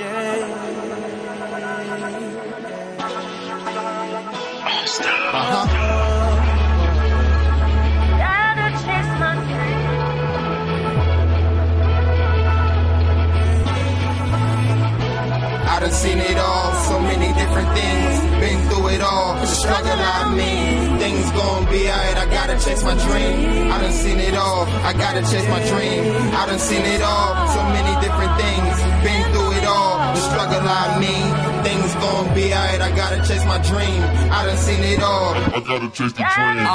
I done seen it all, so many different things, been through it all, the struggle I mean, things gon' be alright, I gotta chase my dream, I done seen it all, I gotta chase my dream, I done seen it all, so many different things, been through it all, the struggle I mean, things gon' be alright, I gotta chase my dream, I done seen it all, I gotta chase the dream.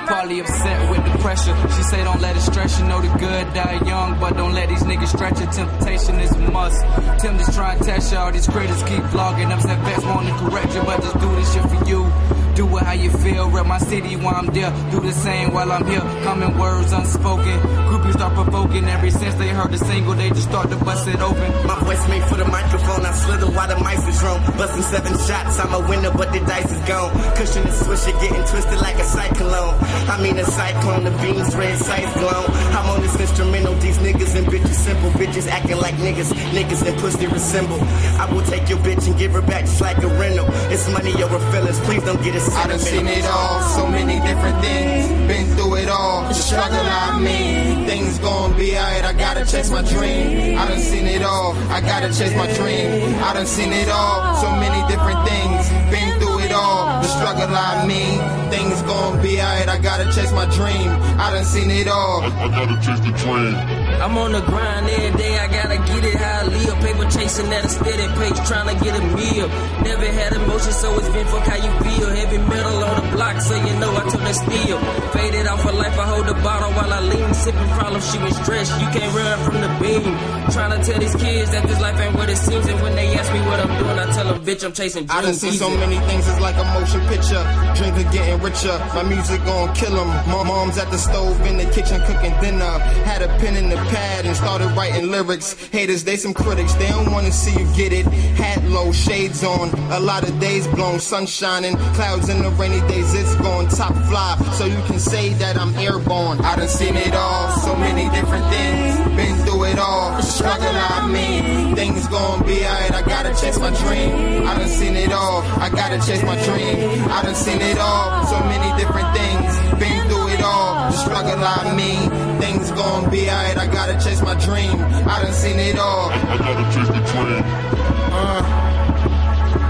Partly upset with the pressure, she say don't let it stress you, know the good die young, but don't let these niggas stretch your temptation is a must. Tim just try and test you, all these critics keep vlogging, upset vets want to correct you, but just do this shit for you. Do it how you feel, rep my city while I'm there. Do the same while I'm here, common words unspoken. Groupies start provoking, ever since they heard the single, they just start to bust it open. My voice made for the microphone, I slither while the mice is wrong. Busting 7 shots, I'm a winner, but the dice is gone. Cushion and swisher, getting twisted like a cyclone. I mean a cyclone, the beams, red sights glow. I'm on this instrumental, these niggas and bitches simple. Bitches acting like niggas, niggas and pussy resemble. I will take your bitch and give her back just like a rental. It's money over feelings, please don't get it. I done seen it all, so many different things, been through it all, the struggle I mean, things gon' be alright, I gotta chase my dream, I done seen it all, I gotta chase my dream, I done seen it all, so many different things, been through it all, the struggle I mean, things gon' be alright, I gotta chase my dream, I done seen it all, I gotta chase the dream. I'm on the grind every day, I gotta get it how I live. Paper chasing at a steady pace, trying to get a meal. Never had emotion, so it's been fuck how you feel. Heavy metal on the block, so you know I took that steel. Faded off for life, I hold the bottle while I lean. Sipping problems, she was stressed, you can't run from the beam. Trying to tell these kids that this life ain't what it seems. And when they ask me what I'm doing, I tell them, bitch, I'm chasing dreams. I done seen so many things, it's like a motion picture. Drinking, getting richer, my music gon' kill them. My mom's at the stove, in the kitchen cooking dinner. Had a pen in the pad and started writing lyrics. Haters, they some critics, they don't wanna see you get it. Hat low, shades on, a lot of days blown, sun shining, clouds in the rainy days, it's going top fly, so you can say that I'm airborne. I done seen it all, so many different things, been through it all, the struggle I mean, things gon' be alright, I gotta chase my dream, I done seen it all, I gotta chase my dream, I done seen it all, so many different things, been through it all, the struggle I mean, things gon' be alright, I gotta chase my dream, I done seen it all, I gotta chase the dream.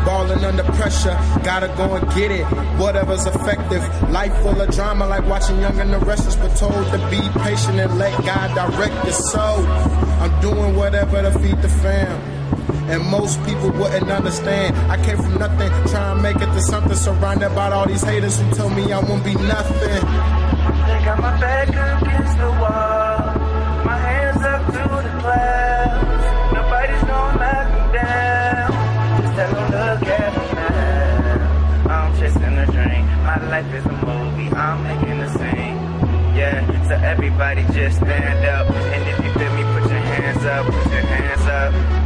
Balling under pressure, gotta go and get it, whatever's effective. Life full of drama like watching Young and the Restless, but told to be patient and let God direct your soul. I'm doing whatever to feed the fam, and most people wouldn't understand. I came from nothing, trying to make it to something, surrounded by all these haters who told me I won't be nothing. They got my back against the wall, my hands up to the clouds, nobody's gonna knock me down. Tell them look at me now, I'm chasing a dream, my life is a movie, I'm making a scene. Yeah, so everybody just stand up, and if you feel me, put your hands up, put your hands up.